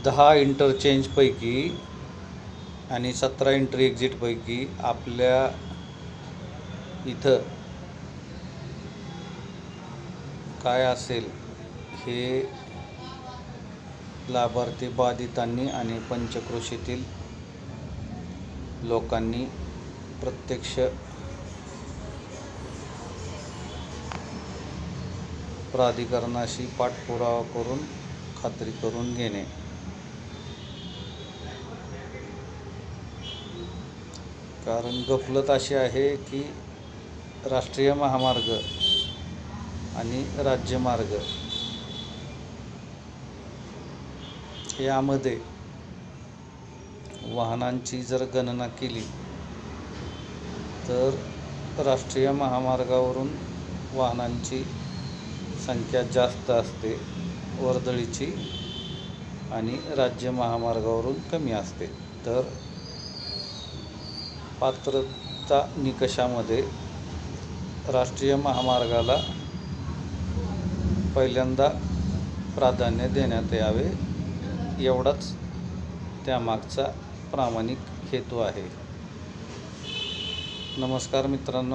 10 इंटरचेंजपैकी आणि 17 एंट्री एक्झिटपैकी आपल्या इथं काय असेल हे लाभार्थी बाधितांनी आणि पंचक्रोशीतील लोकांनी प्रत्यक्ष प्राधिकरणाशी पाठपुरावा करून खात्री करून घेणे. कारण गफलत अशी आहे की राष्ट्रीय महामार्ग आणि राज्यमार्ग यामध्ये वाहनांची जर गणना केली तर राष्ट्रीय महामार्गावरून वाहनांची संख्या जास्त असते वर्दळीची आणि राज्य महामार्गावरून कमी असते. तर पात्रता निकषामध्ये राष्ट्रीय महामार्गाला पहिल्यांदा प्राधान्य देण्यात यावे एवढाच त्यामागचा प्रामाणिक हेतू आहे. नमस्कार मित्रांनो.